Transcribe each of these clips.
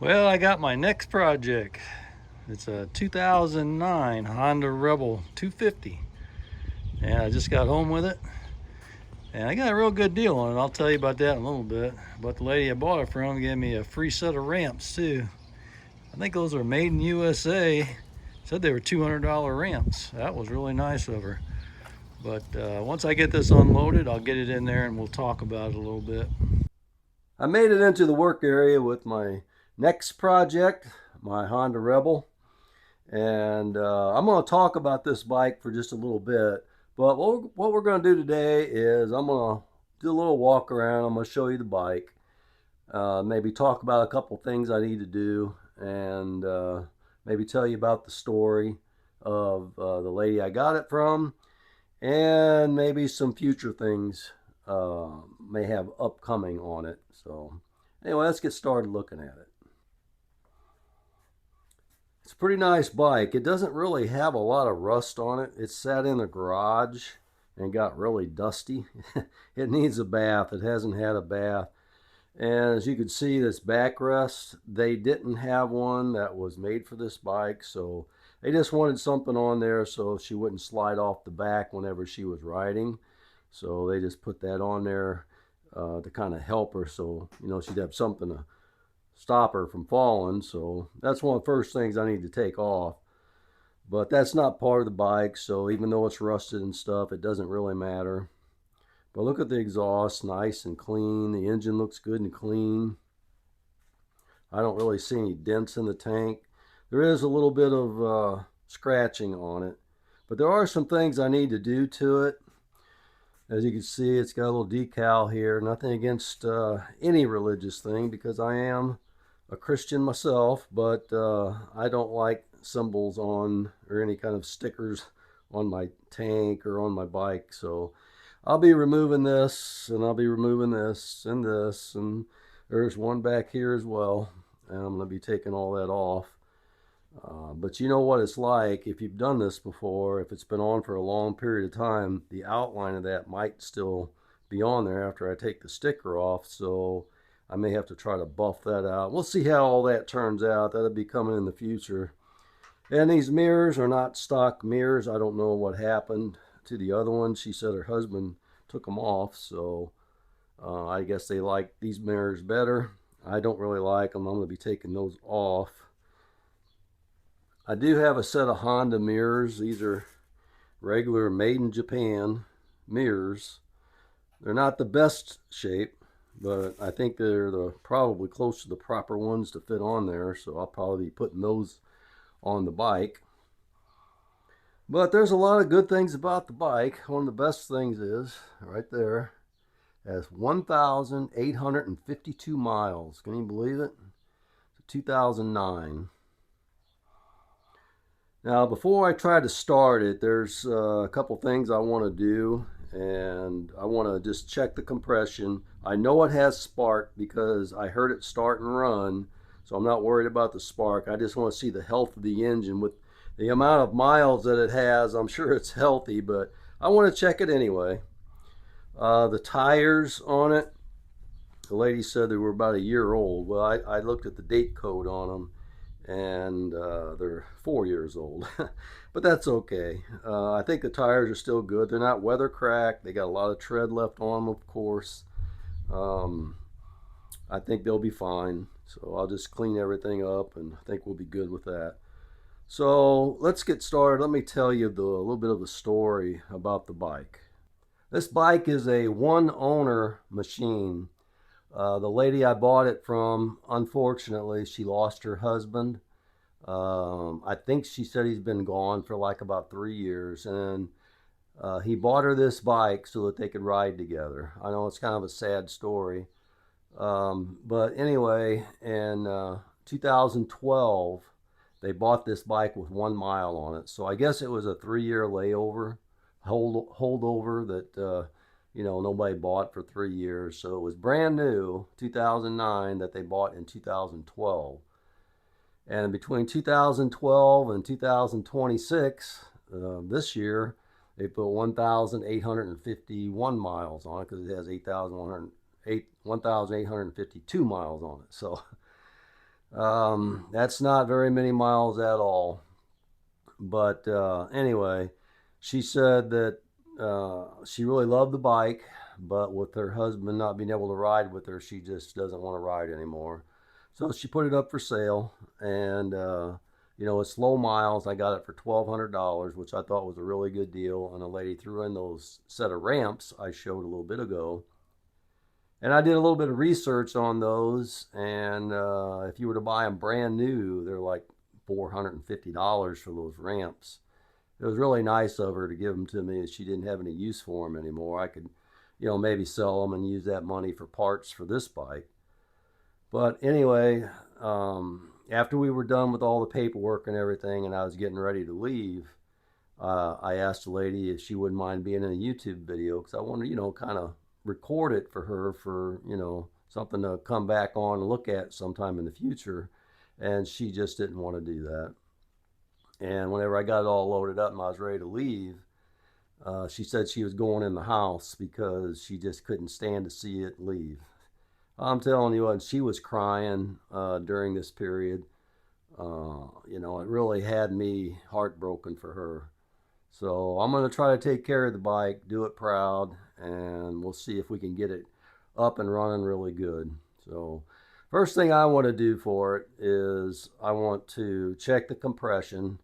Well, I got my next project. It's a 2009 Honda Rebel 250, and I just got home with it, and I got a real good deal on it. I'll tell you about that in a little bit. But the lady I bought it from gave me a free set of ramps too. I think those are made in USA. Said they were $200 ramps. That was really nice of her. But once I get this unloaded, I'll get it in there and we'll talk about it a little bit. I made it into the work area with my next project, my Honda Rebel. And I'm going to talk about this bike for just a little bit. But what we're going to do today is I'm going to do a little walk around. I'm going to show you the bike. Maybe talk about a couple things I need to do. And maybe tell you about the story of the lady I got it from. And maybe some future things may have upcoming on it. So anyway, let's get started looking at it. It's a pretty nice bike. It doesn't really have a lot of rust on it. It sat in the garage and got really dusty. It needs a bath. It hasn't had a bath. And as you can see, this backrest, they didn't have one that was made for this bike. So they just wanted something on there so she wouldn't slide off the back whenever she was riding. So they just put that on there to kind of help her, so she'd have something to stop her from falling. So that's one of the first things I need to take off. But that's not part of the bike, so even though it's rusted and stuff, it doesn't really matter. But look at the exhaust, nice and clean. The engine looks good and clean. I don't really see any dents in the tank. There is a little bit of scratching on it, but there are some things I need to do to it. As you can see, it's got a little decal here. Nothing against any religious thing, because I am a Christian myself, but I don't like symbols on or any kind of stickers on my tank or on my bike. So I'll be removing this, and I'll be removing this, and there's one back here as well, and I'm going to be taking all that off. But you know what it's like if you've done this before. If it's been on for a long period of time, the outline of that might still be on there after I take the sticker off. So I may have to try to buff that out. We'll see how all that turns out. That'll be coming in the future. And these mirrors are not stock mirrors. I don't know what happened to the other ones. She said her husband took them off. So I guess they like these mirrors better. I don't really like them. I'm going to be taking those off. I do have a set of Honda mirrors. These are regular made in Japan mirrors. They're not the best shape, but I think they're probably close to the proper ones to fit on there. So I'll probably be putting those on the bike. But there's a lot of good things about the bike. One of the best things is right there. It has 1,852 miles. Can you believe it? 2009. Now, before I try to start it, there's a couple things I want to do, and I want to just check the compression. I know it has spark because I heard it start and run, so I'm not worried about the spark. I just want to see the health of the engine. With the amount of miles that it has, I'm sure it's healthy, but I want to check it anyway. The tires on it, the lady said they were about a year old. Well, I looked at the date code on them, and they're 4 years old. But that's okay. I think the tires are still good. They're not weather cracked. They got a lot of tread left on them, of course. I think they'll be fine. So I'll just clean everything up, and I think we'll be good with that. So let's get started. Let me tell you a little bit of the story about the bike. This bike is a one owner machine. The lady I bought it from, unfortunately, she lost her husband. I think she said he's been gone for like about 3 years, and he bought her this bike so that they could ride together. I know it's kind of a sad story. But anyway, in 2012, they bought this bike with 1 mile on it. So I guess it was a 3-year layover, holdover that nobody bought for 3 years. So it was brand new, 2009, that they bought in 2012. And between 2012 and 2026, this year, they put 1,851 miles on it because it has 1,852 miles on it. So That's not very many miles at all. But anyway, she said that she really loved the bike, but with her husband not being able to ride with her, she just doesn't want to ride anymore. So she put it up for sale, and it's low miles. I got it for $1,200, which I thought was a really good deal. And a lady threw in those set of ramps I showed a little bit ago. And I did a little bit of research on those, and if you were to buy them brand new, they're like $450 for those ramps. It was really nice of her to give them to me. She didn't have any use for them anymore. I could, maybe sell them and use that money for parts for this bike. But anyway, after we were done with all the paperwork and everything, and I was getting ready to leave, I asked the lady if she wouldn't mind being in a YouTube video because I wanted, kind of record it for her for, something to come back on and look at sometime in the future. And she just didn't want to do that. And whenever I got it all loaded up and I was ready to leave, she said she was going in the house because she just couldn't stand to see it leave. I'm telling you what, she was crying during this period. It really had me heartbroken for her. So I'm going to try to take care of the bike, do it proud, and we'll see if we can get it up and running really good. So first thing I want to do for it is I want to check the compression,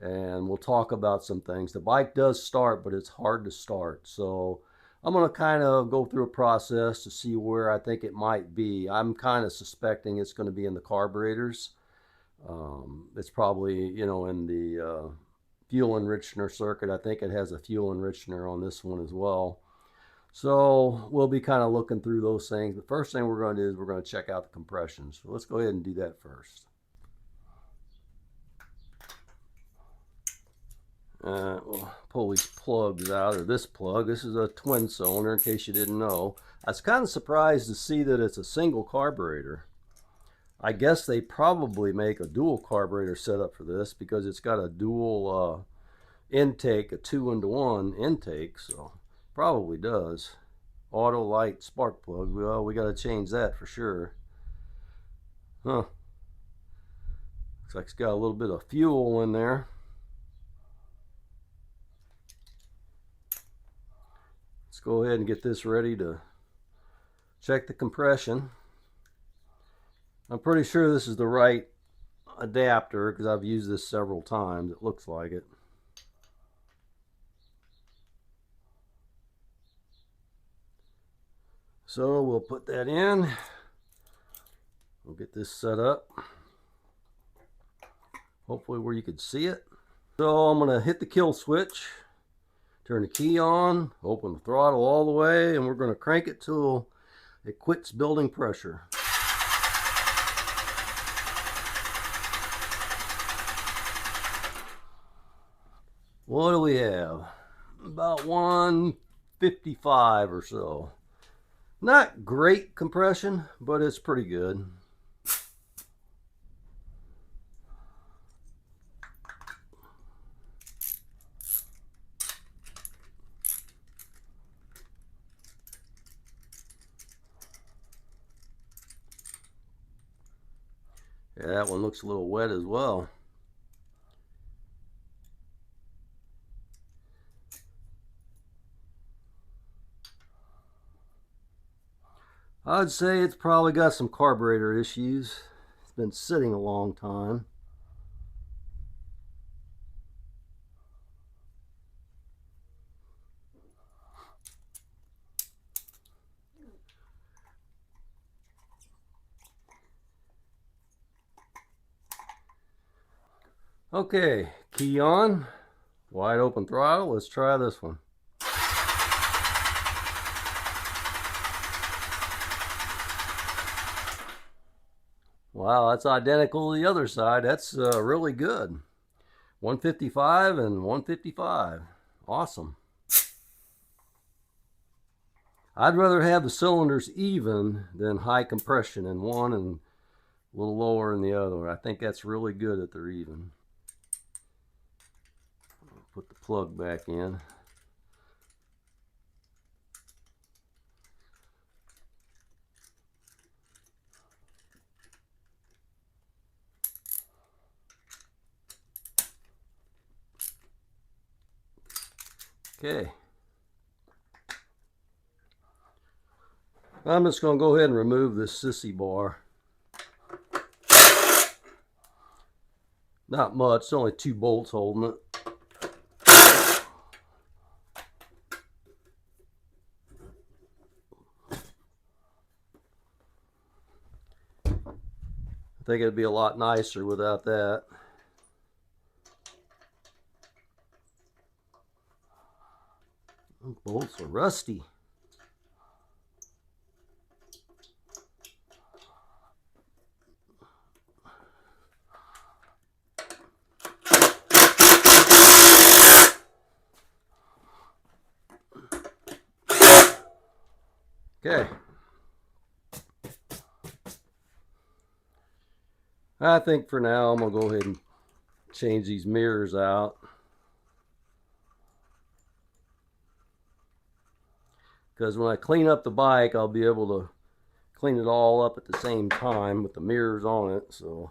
and we'll talk about some things. The bike does start, but it's hard to start. So I'm going to kind of go through a process to see where I think it might be. I'm kind of suspecting it's going to be in the carburetors. It's probably, in the fuel enrichener circuit. I think it has a fuel enrichener on this one as well. So we'll be kind of looking through those things. But first thing we're going to do is we're going to check out the compression. So let's go ahead and do that first. We'll pull these plugs out, or this plug. This is a twin cylinder, in case you didn't know. I was kind of surprised to see that it's a single carburetor. I guess they probably make a dual carburetor setup for this because it's got a dual intake, a 2-into-1 intake, so probably does. Auto light spark plug. Well, we got to change that for sure. Huh. Looks like it's got a little bit of fuel in there. Let's go ahead and get this ready to check the compression. I'm pretty sure this is the right adapter because I've used this several times. It looks like it. So we'll put that in. We'll get this set up. Hopefully where you can see it. So I'm going to hit the kill switch, turn the key on, open the throttle all the way, and we're going to crank it till it quits building pressure. What do we have? About 155 or so. Not great compression, but it's pretty good. Yeah, that one looks a little wet as well. I'd say it's probably got some carburetor issues. It's been sitting a long time. Okay, key on, wide open throttle. Let's try this one. Wow, that's identical to the other side. That's really good. 155 and 155. Awesome. I'd rather have the cylinders even than high compression in one and a little lower in the other. I think that's really good that they're even. Put the plug back in. Okay. I'm just going to go ahead and remove this sissy bar. Not much, it's only 2 bolts holding it. I think it'd be a lot nicer without that. Those bolts are rusty. Okay. I think for now I'm going to go ahead and change these mirrors out. Because when I clean up the bike, I'll be able to clean it all up at the same time with the mirrors on it. So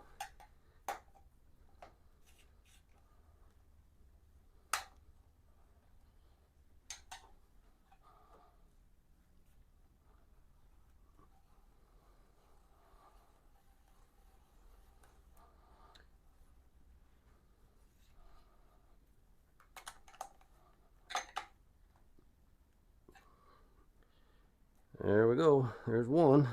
there we go. There's one.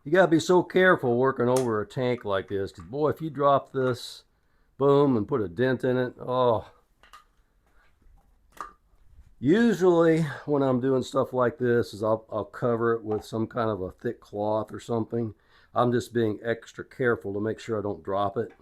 You gotta be so careful working over a tank like this, because boy, if you drop this, boom, and put a dent in it, oh. Usually when I'm doing stuff like this is I'll cover it with some kind of a thick cloth or something. I'm just being extra careful to make sure I don't drop it.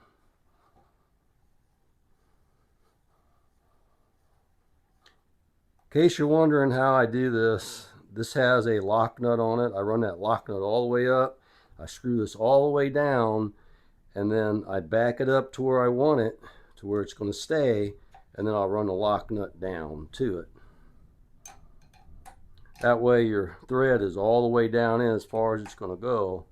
In case you're wondering how I do this, this has a lock nut on it. I run that lock nut all the way up. I screw this all the way down, and then I back it up to where I want it, to where it's going to stay, and then I'll run the lock nut down to it. That way your thread is all the way down in as far as it's going to go.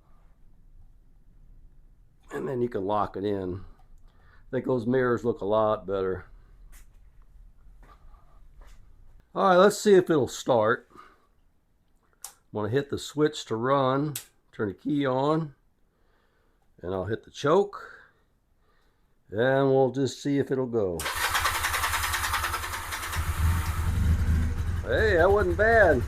And then you can lock it in. I think those mirrors look a lot better. All right, let's see if it'll start. I'm going to hit the switch to run, turn the key on, and I'll hit the choke. And we'll just see if it'll go. Hey, that wasn't bad.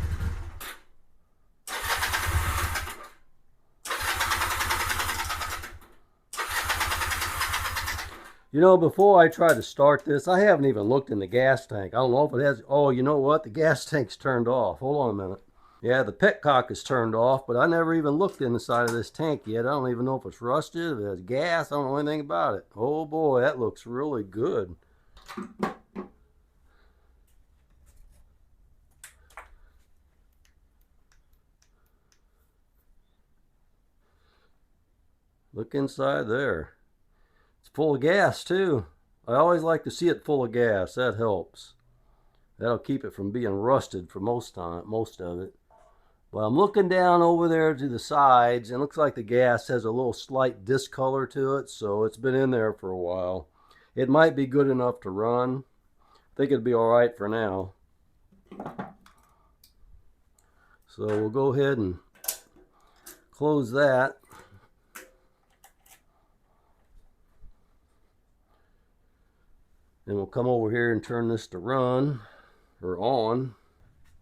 You know, before I try to start this, I haven't even looked in the gas tank. I don't know if it has. Oh, you know what? The gas tank's turned off. Hold on a minute. Yeah, the petcock is turned off, but I never even looked in the side of this tank yet. I don't even know if it's rusted, if it has gas. I don't know anything about it. Oh boy, that looks really good. Look inside there. It's full of gas too. I always like to see it full of gas. That helps. That'll keep it from being rusted for most of it. Well, I'm looking down over there to the sides, and it looks like the gas has a little slight discolor to it, so it's been in there for a while. It might be good enough to run. I think it'd be all right for now. So we'll go ahead and close that. Then we'll come over here and turn this to run, or on.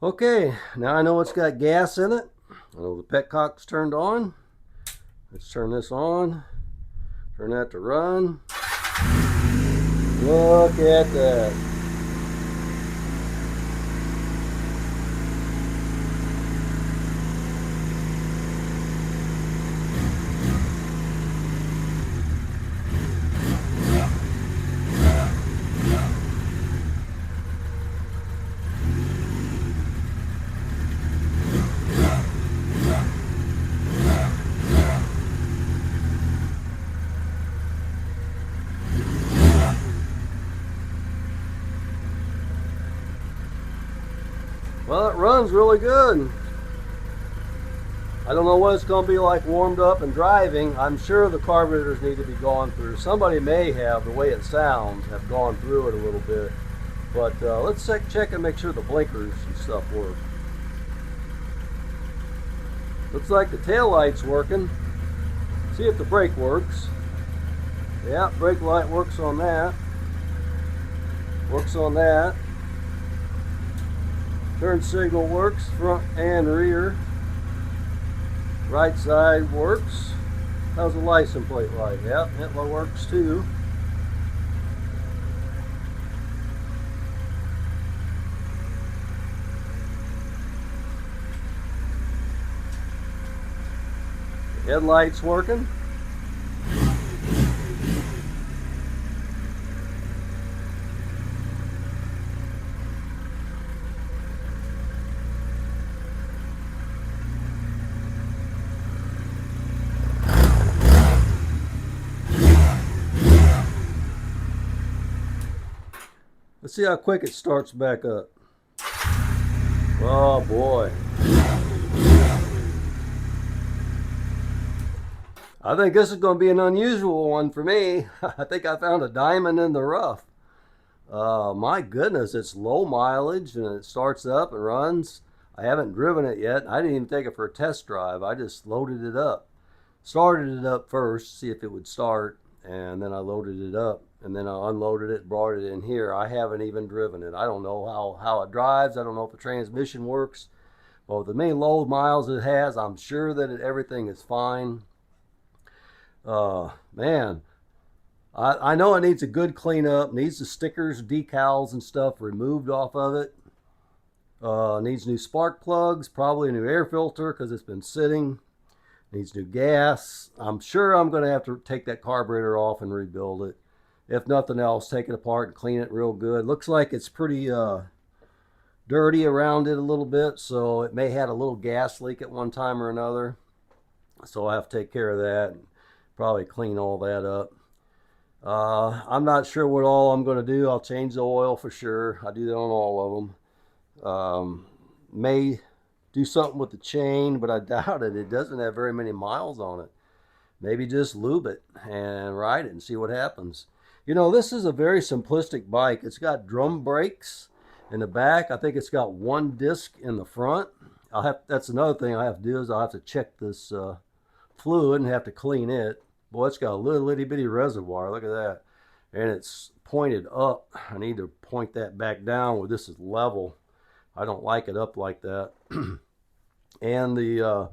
Okay, now I know it's got gas in it. I know the petcock's turned on. Let's turn this on. Turn that to run. Look at that. Well, it runs really good. I don't know what it's going to be like warmed up and driving. I'm sure the carburetors need to be gone through. Somebody may have, the way it sounds, have gone through it a little bit. But let's check and make sure the blinkers and stuff work. Looks like the tail light's working. See if the brake works. Yeah, brake light works on that. Works on that. Turn signal works, front and rear. Right side works. How's the license plate light? Yeah, it works too. Headlights working. Let's see how quick it starts back up. Oh boy. I think this is going to be an unusual one for me. I think I found a diamond in the rough. My goodness, it's low mileage and it starts up and runs. I haven't driven it yet. I didn't even take it for a test drive. I just loaded it up. Started it up first, see if it would start, and then I loaded it up, and then I unloaded it, brought it in here. I haven't even driven it. I don't know how it drives. I don't know if the transmission works. But with the many low miles it has, I'm sure that everything is fine. Man, I know it needs a good cleanup. Needs the stickers, decals, and stuff removed off of it. Needs new spark plugs, probably a new air filter because it's been sitting. Needs new gas. I'm sure I'm going to have to take that carburetor off and rebuild it. If nothing else, take it apart and clean it real good. Looks like it's pretty dirty around it a little bit, so it may have had a little gas leak at one time or another. So I have to take care of that and probably clean all that up. I'm not sure what all I'm going to do. I'll change the oil for sure. I do that on all of them. May do something with the chain, but I doubt it. It doesn't have very many miles on it. Maybe just lube it and ride it and see what happens. You know, this is a very simplistic bike. It's got drum brakes in the back. I think it's got one disc in the front. That's another thing I have to do is I'll have to check this fluid and have to clean it. Boy, it's got a little itty bitty reservoir. Look at that. And it's pointed up. I need to point that back down where this is level. I don't like it up like that. And the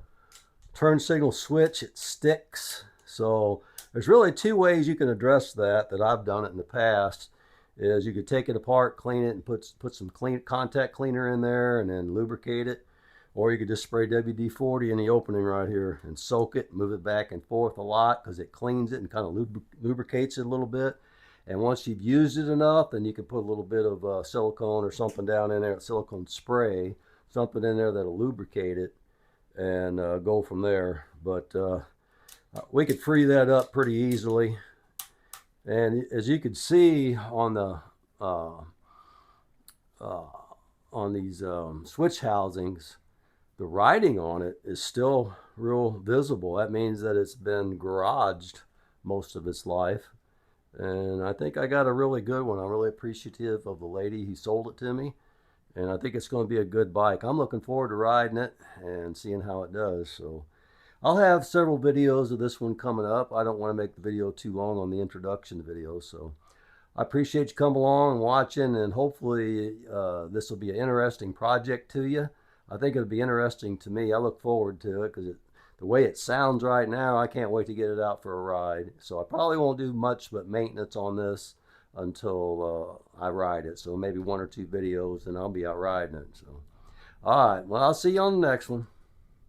turn signal switch, it sticks. So there's really two ways you can address that I've done it in the past. Is you could take it apart, clean it, and put some contact cleaner in there and then lubricate it. Or you could just spray WD-40 in the opening right here and soak it, move it back and forth a lot because it cleans it and kind of lubricates it a little bit. And once you've used it enough, then you can put a little bit of silicone or something down in there, silicone spray, something in there that'll lubricate it and go from there. But we could free that up pretty easily. And as you can see on the on these switch housings, the writing on it is still real visible. That means that it's been garaged most of its life. And I think I got a really good one. I'm really appreciative of the lady who sold it to me. And I think it's going to be a good bike. I'm looking forward to riding it and seeing how it does. So I'll have several videos of this one coming up. I don't want to make the video too long on the introduction video. So I appreciate you coming along and watching. And hopefully this will be an interesting project to you. I think it'll be interesting to me. I look forward to it because the way it sounds right now, I can't wait to get it out for a ride. So I probably won't do much but maintenance on this until I ride it. So maybe one or two videos and I'll be out riding it. So, all right. Well, I'll see you on the next one.